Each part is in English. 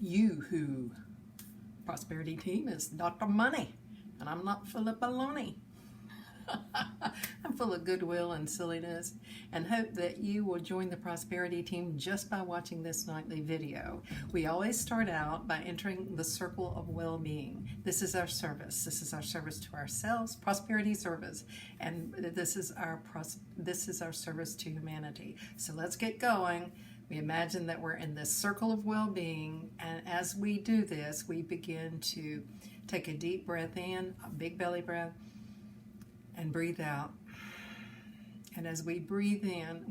Yoo-hoo. Prosperity team is Dr. Money, and I'm not full of baloney. I'm full of goodwill and silliness, and hope that you will join the Prosperity team just by watching this nightly video. We always start out by entering the circle of well-being. This is our service. This is our service to ourselves, prosperity service, and this is our service to humanity. So let's get going. We imagine that we're in this circle of well-being, and as we do this, we begin to take a deep breath in, a big belly breath, and breathe out. And as we breathe in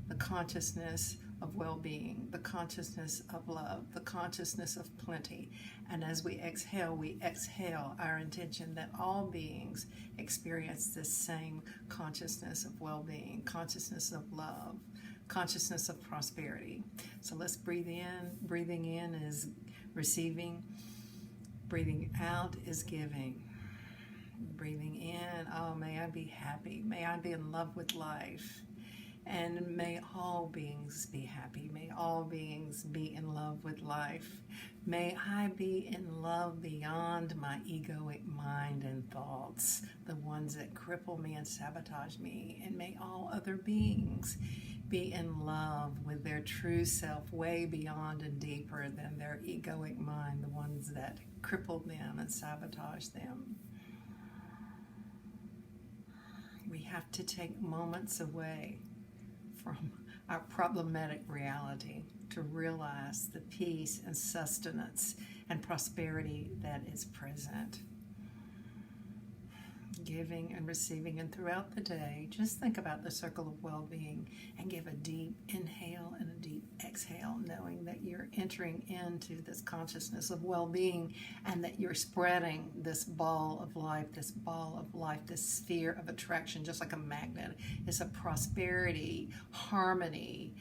the consciousness of well-being, the consciousness of love, the consciousness of plenty. And as we exhale our intention that all beings experience this same consciousness of well-being, consciousness of love, consciousness of prosperity. So let's breathe in. Breathing in is receiving. Breathing out is giving. Breathing in, oh, may I be happy. May I be in love with life. And may all beings be happy. May all beings be in love with life. May I be in love beyond my egoic mind and thoughts, the ones that cripple me and sabotage me. And may all other beings be in love with their true self, way beyond and deeper than their egoic mind, the ones that cripple them and sabotage them. We have to take moments away from our problematic reality to realize the peace and sustenance and prosperity that is present. Giving and receiving, and throughout the day, just think about the circle of well-being and give a deep inhale and a deep exhale, knowing that you're entering into this consciousness of well-being and that you're spreading this ball of life, this sphere of attraction, just like a magnet. It's a prosperity, harmony,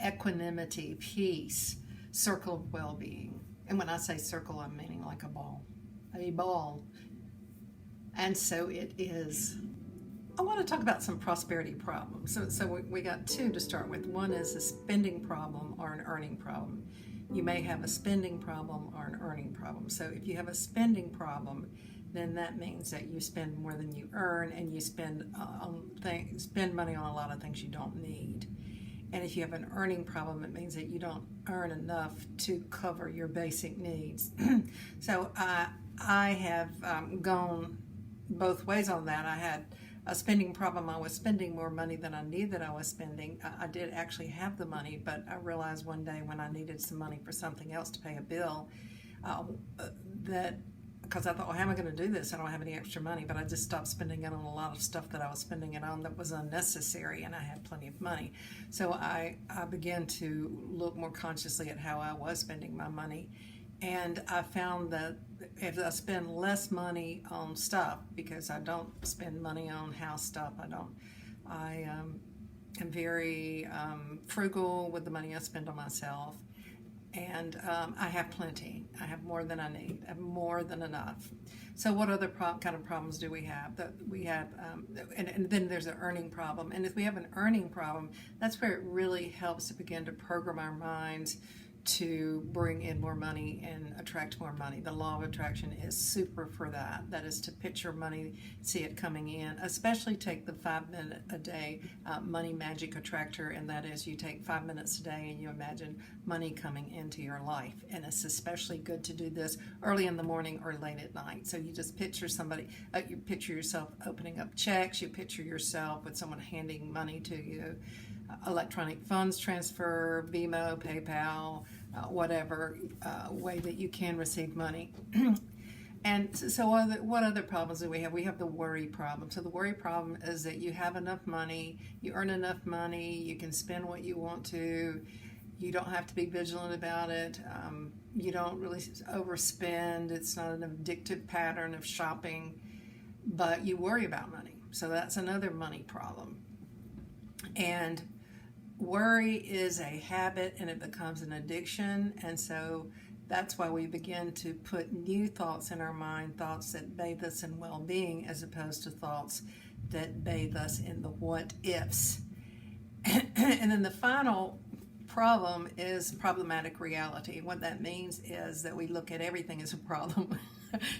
equanimity, peace, circle of well-being. And when I say circle, I'm meaning like a ball. A ball. And so it is. I want to talk about some prosperity problems. So we got two to start with. One is a spending problem or an earning problem. You may have a spending problem or an earning problem. So if you have a spending problem, then that means that you spend more than you earn, and you spend money on a lot of things you don't need. And if you have an earning problem, it means that you don't earn enough to cover your basic needs. So I have gone both ways on that. I had a spending problem. I was spending more money than I knew that I was spending. I did actually have the money, but I realized one day when I needed some money for something else to pay a bill, that because I thought, well, how am I going to do this? I don't have any extra money, but I just stopped spending it on a lot of stuff that I was spending it on that was unnecessary, and I had plenty of money. So I began to look more consciously at how I was spending my money. And I found that if I spend less money on stuff, because I don't spend money on house stuff, I am very frugal with the money I spend on myself. And I have plenty. I have more than I need. I have more than enough. So what other kind of problems do we have? We have, and then there's an earning problem. And if we have an earning problem, that's where it really helps to begin to program our minds to bring in more money and attract more money. The law of attraction is super for that. That is to picture money, see it coming in. Especially take the 5 minute a day money magic attractor, and that is you take 5 minutes a day and you imagine money coming into your life. And it's especially good to do this early in the morning or late at night. So you just picture you picture yourself opening up checks, you picture yourself with someone handing money to you, electronic funds transfer, Venmo, PayPal, whatever way that you can receive money. And so what other problems do we have? We have the worry problem. So the worry problem is that you have enough money, you earn enough money, you can spend what you want to, you don't have to be vigilant about it, you don't really overspend, it's not an addictive pattern of shopping, but you worry about money. So that's another money problem. And worry is a habit, and it becomes an addiction, and so that's why we begin to put new thoughts in our mind, thoughts that bathe us in well-being as opposed to thoughts that bathe us in the what-ifs. And then the final problem is problematic reality. What that means is that we look at everything as a problem.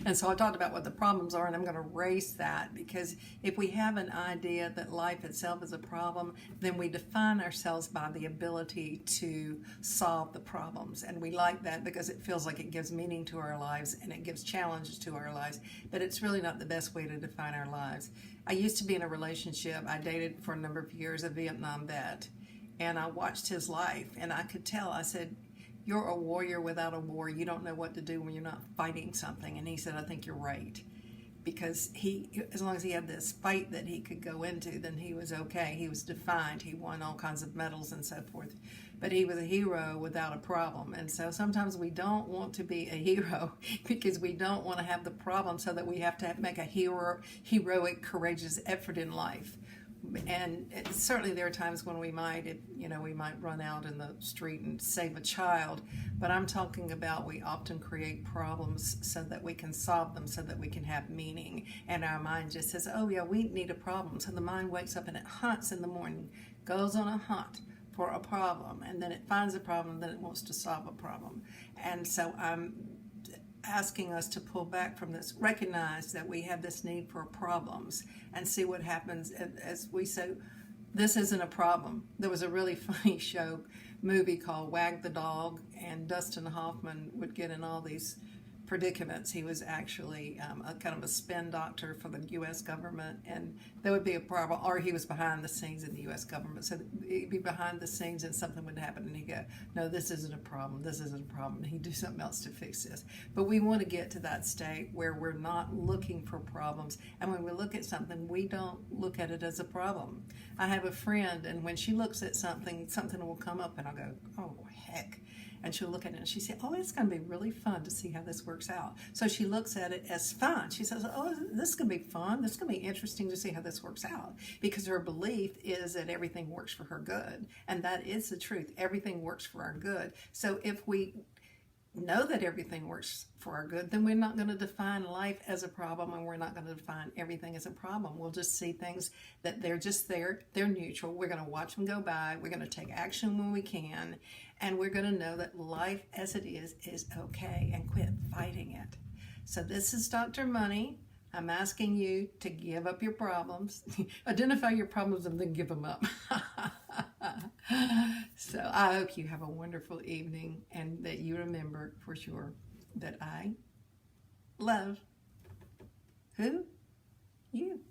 And so I talked about what the problems are, and I'm going to erase that, because if we have an idea that life itself is a problem, then we define ourselves by the ability to solve the problems. And we like that because it feels like it gives meaning to our lives and it gives challenges to our lives. But it's really not the best way to define our lives. I used to be in a relationship. I dated for a number of years a Vietnam vet, and I watched his life, and I could tell. I said, "You're a warrior without a war. You don't know what to do when you're not fighting something." And he said, "I think you're right." Because as long as he had this fight that he could go into, then he was okay. He was defined. He won all kinds of medals and so forth. But he was a hero without a problem. And so sometimes we don't want to be a hero because we don't want to have the problem, so that we have to make a heroic, courageous effort in life. And certainly there are times when we might run out in the street and save a child, but I'm talking about we often create problems so that we can solve them, so that we can have meaning. And our mind just says, "Oh yeah, we need a problem." So the mind wakes up and it hunts in the morning, goes on a hunt for a problem, and then it finds a problem, then it wants to solve a problem. And so I'm asking us to pull back from this, recognize that we have this need for problems, and see what happens as we say, "This isn't a problem." There was a really funny movie called Wag the Dog, and Dustin Hoffman would get in all these predicaments. He was actually a kind of a spin doctor for the U.S. government, and there would be a problem, or he was behind the scenes in the U.S. government. So he'd be behind the scenes and something would happen, and he'd go, "No, this isn't a problem, this isn't a problem," and he'd do something else to fix this. But we want to get to that state where we're not looking for problems, and when we look at something, we don't look at it as a problem. I have a friend, and when she looks at something will come up, and I'll go, "Oh, heck." And she'll look at it and she said, "Oh, it's going to be really fun to see how this works out." So she looks at it as fun. She says, "Oh, this is going to be fun. This is going to be interesting to see how this works out." Because her belief is that everything works for her good. And that is the truth. Everything works for our good. So if we know that everything works for our good, then we're not going to define life as a problem, and we're not going to define everything as a problem. We'll just see things that they're just there, they're neutral. We're going to watch them go by. We're going to take action when we can, and we're going to know that life as it is okay, and quit fighting it. So this is Dr. Money. I'm asking you to give up your problems, identify your problems, and then give them up. So I hope you have a wonderful evening, and that you remember for sure that I love who? You.